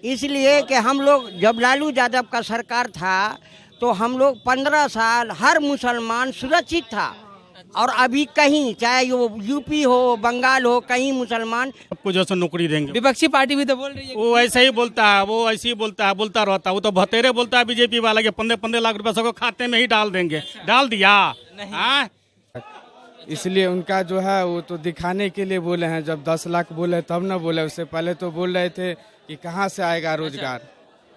इसलिए कि हम लोग जब लालू यादव का सरकार था तो हम लोग 15 साल हर मुसलमान सुरक्षित था, और अभी कहीं चाहे वो यूपी हो बंगाल हो कहीं मुसलमान सबको जैसे नौकरी देंगे। विपक्षी पार्टी भी तो बोल रही है। वो ऐसे ही बोलता है, वो ऐसे ही बोलता है, बोलता रहता है। वो तो भतेरे बोलता है बीजेपी वाला के 15-15 लाख रुपए सबको खाते में ही डाल देंगे। डाल दिया हाँ? इसलिए उनका जो है वो तो दिखाने के लिए बोले हैं। जब 10 लाख बोले तब ना बोले, उससे पहले तो बोल रहे थे कि कहाँ से आएगा रोजगार।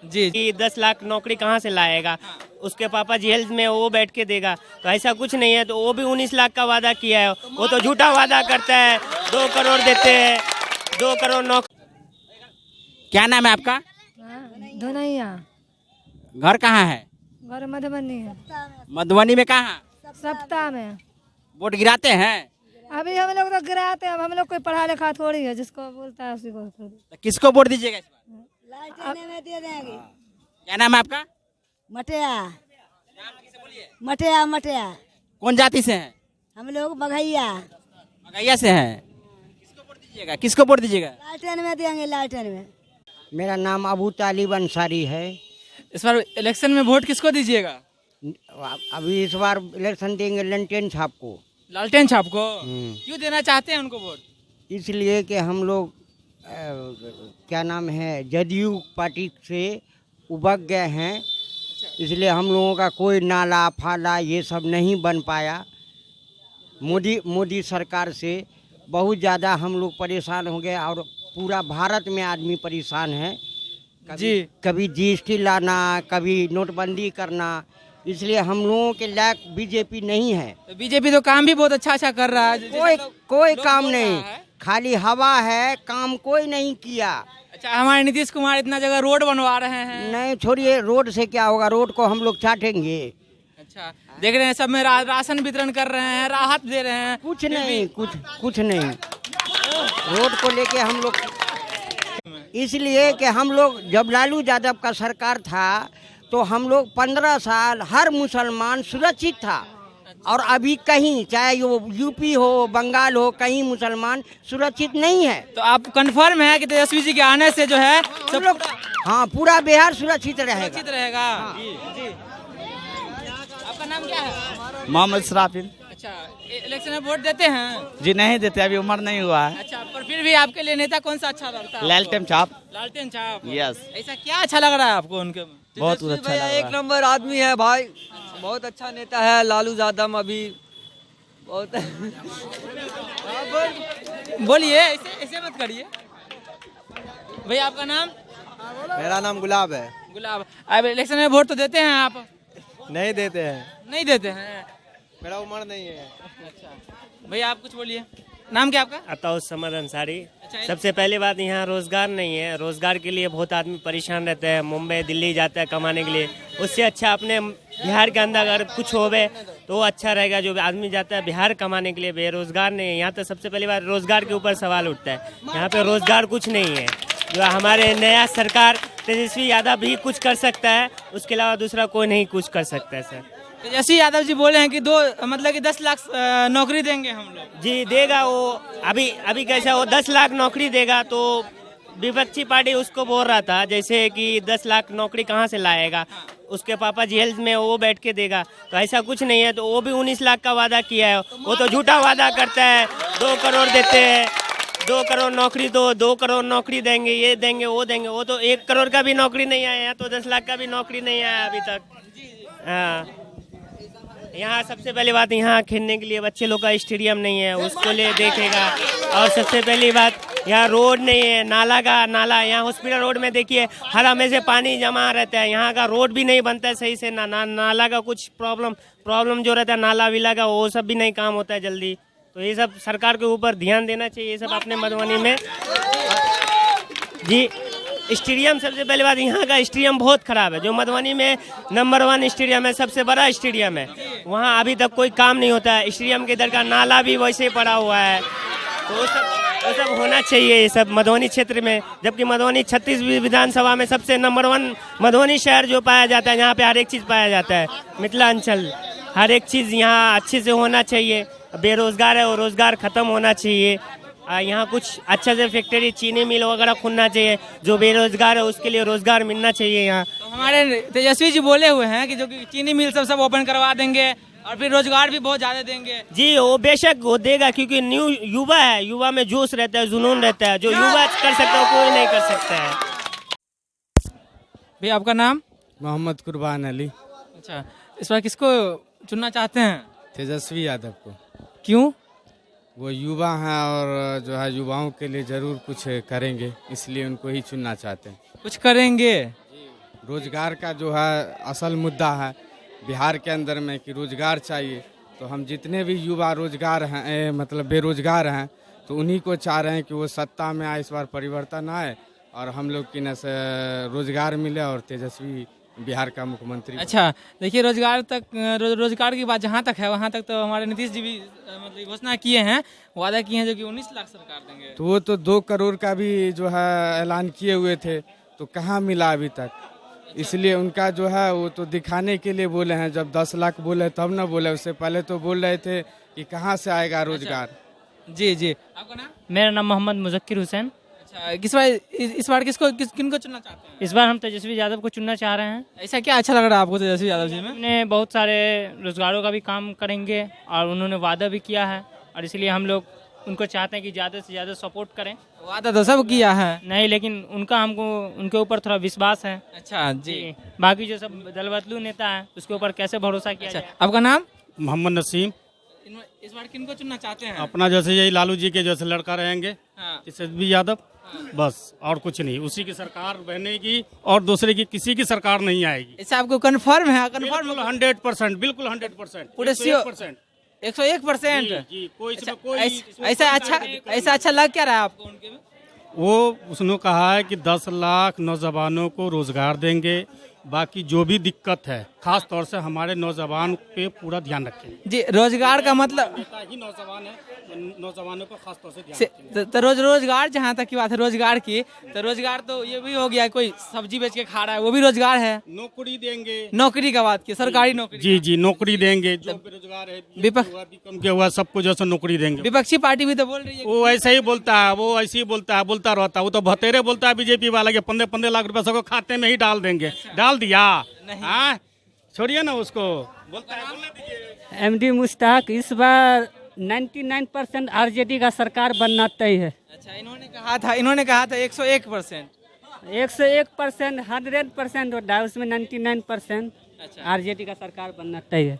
जी कि 10 लाख नौकरी कहाँ से लाएगा, उसके पापा जेल में वो बैठ के देगा, तो ऐसा कुछ नहीं है। तो वो भी 19 लाख का वादा किया है, वो तो झूठा वादा करता है। 2 करोड़ देते हैं, 2 करोड़ नौकरी। क्या नाम है आपका? धनैया। घर कहाँ है? घर मधुबनी है। मधुबनी में कहाँ? सप्ताह में। वोट गिराते हैं? अभी हम लोग तो गिराते हैं, अब हम लोग कोई पढ़ा लिखा थोड़ी है, जिसको बोलता है उसी को। तो किसको वोट दीजिएगा इस बार? में दे देंगे। क्या नाम है आपका? मटिया मटिया मटिया। कौन जाति से है? हम लोग बघैया। मगैया से है। किसको वोट दीजिएगा? किसको वोट दीजिएगा? लालटेन में देंगे, लालटेन में। मेरा नाम अबू तालिब अंसारी है। इस बार इलेक्शन में वोट किसको दीजिएगा? अभी इस बार इलेक्शन देंगे लालटेन छाप को। लालटेन छाप को? क्यों देना चाहते हैं उनको वोट? इसलिए कि हम लोग क्या नाम है जदयू पार्टी से उबक गए हैं, इसलिए हम लोगों का कोई नाला फाला ये सब नहीं बन पाया। मोदी सरकार से बहुत ज़्यादा हम लोग परेशान हो गए, और पूरा भारत में आदमी परेशान है। कभी जीएसटी लाना, कभी नोटबंदी करना, इसलिए हम लोगों के लायक बीजेपी नहीं है। तो बीजेपी तो काम भी बहुत अच्छा कर रहा है। कोई काम नहीं, खाली हवा है, काम कोई नहीं किया। अच्छा, हमारे नीतीश कुमार इतना जगह रोड बनवा रहे हैं। नहीं छोड़िए, रोड से क्या होगा, रोड को हम लोग चाटेंगे। अच्छा, देख रहे हैं सब में राशन वितरण कर रहे हैं, राहत दे रहे हैं। कुछ नहीं, कुछ नहीं। रोड को लेके हम लोग, इसलिए कि हम लोग जब लालू यादव का सरकार था तो हम लोग 15 साल हर मुसलमान सुरक्षित था, और अभी कहीं चाहे वो यूपी हो बंगाल हो कहीं मुसलमान सुरक्षित नहीं है। तो आप कंफर्म है कि तेजस्वी जी के आने से जो है सब लोग, हाँ, पूरा बिहार सुरक्षित रहेगा। सुरक्षित रहेगा। जी। आपका नाम क्या है? मोहम्मद सराफिल। अच्छा, इलेक्शन में वोट देते हैं? जी नहीं देते, अभी उम्र नहीं हुआ है। अच्छा, पर फिर भी आपके लिए नेता कौन सा अच्छा लगता है? लालटेन छाप। लालटेन छाप। यस। ऐसा क्या अच्छा लग रहा है आपको उनके में? बहुत अच्छा लग रहा है। एक नंबर आदमी है भाई, बहुत अच्छा नेता है लालू यादव। अभी बहुत बोलिए, ऐसे मत करिए। भैया आपका नाम? मेरा नाम गुलाब है। गुलाब। अब इलेक्शन में वोट तो देते हैं आप? नहीं देते हैं, नहीं देते हैं। मेरा उम्र नहीं है। अच्छा भैया आप कुछ बोलिए। नाम क्या आपका? अताउस समद अंसारी। अच्छा, सबसे पहली बात, यहाँ रोजगार नहीं है। रोजगार के लिए बहुत आदमी परेशान रहते हैं, मुंबई दिल्ली जाते हैं कमाने के लिए। उससे अच्छा अपने बिहार के अंदर अगर कुछ होवे तो अच्छा रहेगा। जो आदमी जाता है बिहार कमाने के लिए, बेरोजगार नहीं है यहाँ। तो सबसे पहली बात रोजगार के ऊपर सवाल उठता है। यहाँ पे रोजगार कुछ नहीं है। जो हमारे नया सरकार तेजस्वी यादव भी कुछ कर सकता है, उसके अलावा दूसरा कोई नहीं कुछ कर सकता है सर। तेजस्वी यादव जी बोले हैं कि 10 लाख नौकरी देंगे हम लोग। जी देगा वो। अभी कैसा वो 10 लाख नौकरी देगा, तो विपक्षी पार्टी उसको बोल रहा था जैसे कि 10 लाख नौकरी कहाँ से लाएगा, उसके पापा जेल में वो बैठ के देगा, तो ऐसा कुछ नहीं है। तो वो भी 19 लाख का वादा किया है, वो तो झूठा वादा करता है। 2 करोड़ देते हैं, 2 करोड़ नौकरी दो, 2 करोड़ नौकरी देंगे, ये देंगे वो देंगे। वो तो 1 करोड़ का भी नौकरी नहीं आया, तो 10 लाख का भी नौकरी नहीं आया अभी तक। हाँ, यहाँ सबसे पहली बात, यहाँ खेलने के लिए बच्चे लोग का स्टेडियम नहीं है, उसको ले देखेगा। और सबसे पहली बात, यहाँ रोड नहीं है, नाला यहाँ हॉस्पिटल रोड में देखिए हर हमेशा पानी जमा रहता है। यहाँ का रोड भी नहीं बनता है सही से, नाला का कुछ प्रॉब्लम जो रहता है, नाला विला का वो सब भी नहीं काम होता है जल्दी। तो ये सब सरकार के ऊपर ध्यान देना चाहिए, ये सब अपने मधुबनी में। जी स्टेडियम, सबसे पहली बात यहाँ का स्टेडियम बहुत खराब है। जो मधुबनी में नंबर 1 स्टेडियम है, सबसे बड़ा स्टेडियम है, वहाँ अभी तक कोई काम नहीं होता है। स्टेडियम के इधर का नाला भी वैसे ही पड़ा हुआ है। तो वो सब होना चाहिए ये सब मधुबनी क्षेत्र में। जबकि मधुबनी 36 विधानसभा में सबसे नंबर 1 मधुबनी शहर जो पाया जाता है, यहाँ पे हर एक चीज़ पाया जाता है। मिथिलांचल हर एक चीज़ यहाँ अच्छे से होना चाहिए। बेरोजगार है वो रोजगार खत्म होना चाहिए। यहाँ कुछ अच्छा से फैक्ट्री चीनी मिल वगैरह खुलना चाहिए, जो बेरोजगार है उसके लिए रोजगार मिलना चाहिए यहाँ। तो हमारे तेजस्वी जी बोले हुए हैं कि जो कि चीनी मिल सब ओपन करवा देंगे और फिर रोजगार भी बहुत ज्यादा देंगे। जी वो बेशक वो देगा, क्योंकि न्यू युवा है, युवा में जोश रहता है, जुनून रहता है, जो युवा कर सकता है कोई नहीं कर सकता है। भैया आपका नाम? मोहम्मद कुर्बान अली। अच्छा, इस बार किसको चुनना चाहते हैं? तेजस्वी यादव को। क्यों? वो युवा हैं और जो है युवाओं के लिए जरूर कुछ करेंगे, इसलिए उनको ही चुनना चाहते हैं। कुछ करेंगे? रोजगार का जो है असल मुद्दा है बिहार के अंदर में कि रोजगार चाहिए। तो हम जितने भी युवा रोजगार हैं मतलब बेरोजगार हैं तो उन्हीं को चाह रहे हैं कि वो सत्ता में आए, इस बार परिवर्तन आए और हम लोग की न से रोजगार मिले और तेजस्वी बिहार का मुख्यमंत्री। अच्छा, देखिए रोजगार तक रोजगार की बात जहाँ तक है वहाँ तक तो हमारे नीतीश जी भी मतलब घोषणा किए हैं, वादा किए हैं जो कि 19 लाख सरकार देंगे। तो वो तो 2 करोड़ का भी जो है ऐलान किए हुए थे, तो कहाँ मिला अभी तक। इसलिए उनका जो है वो तो दिखाने के लिए बोले हैं, जब 10 लाख बोले तब ना बोले, उससे पहले तो बोल रहे थे कि कहाँ से आएगा रोजगार। जी जी, आपका नाम? मेरा नाम मोहम्मद मुजक्किर हुसैन। अच्छा, इस बार किनको चुनना चाहते हैं? इस बार हम तेजस्वी यादव को चुनना चाह रहे हैं। ऐसा क्या अच्छा लग रहा है आपको तेजस्वी यादव जी में? उन्होंने बहुत सारे रोजगारों का भी काम करेंगे और उन्होंने वादा भी किया है, और इसलिए हम लोग उनको चाहते हैं कि ज़्यादा से ज़्यादा सपोर्ट करें। वादा तो सब किया है। नहीं, लेकिन हमको उनके ऊपर थोड़ा विश्वास है। अच्छा जी। बाकी जो सब दलबदलू नेता है उसके ऊपर कैसे भरोसा किया जाए। आपका नाम? मोहम्मद नसीम। इस बार किनको चुनना चाहते हैं? अपना जैसे यही लालू जी के जैसे लड़का रहेंगे, हाँ। तेजस्वी यादव, बस और कुछ नहीं। उसी की सरकार बनेगी और दूसरे की किसी की सरकार नहीं आएगी। ऐसा आपको कंफर्म है? कंफर्म 100%, बिल्कुल 100%, पूरे 100%। 101%। जी, कोई अच्छा, इसमें कोई ऐसा अच्छा लग क्या रहा है आपको उनके में? वो उसने कहा है कि 10 लाख नौजवानों को रोजगार देंगे, बाकी जो भी दिक्कत है खास तौर से हमारे नौजवान पे पूरा ध्यान रखेंगे। जी, रोजगार का मतलब नेता ही नौजवान है, नौजवानों को खास तौर से ध्यान रखेंगे। तो रोजगार जहाँ तक की बात है रोजगार की, तो रोजगार तो ये भी हो गया, कोई सब्जी बेच के खा रहा है वो भी रोजगार है। नौकरी देंगे, नौकरी का बात की, सरकारी नौकरी। जी जी, नौकरी देंगे। जो बेरोजगार है, कम किया हुआ सबको जैसे नौकरी देंगे। विपक्षी पार्टी भी तो बोल रही है। वो ऐसे ही बोलता है, वो ऐसे ही बोलता है, बोलता रहता है। वो तो भतेरे बोलता है बीजेपी वाला के 15-15 लाख रुपए सबको खाते में ही डाल देंगे। डाल दिया? हाँ, छोड़िए ना उसको। बोलता है एमडी मुश्ताक, इस बार 99% आरजेडी का सरकार बनना तय है। अच्छा, इन्होंने कहा था 101%। 101%, 100% होता है, उसमें 99% आरजेडी का सरकार बनना तय है।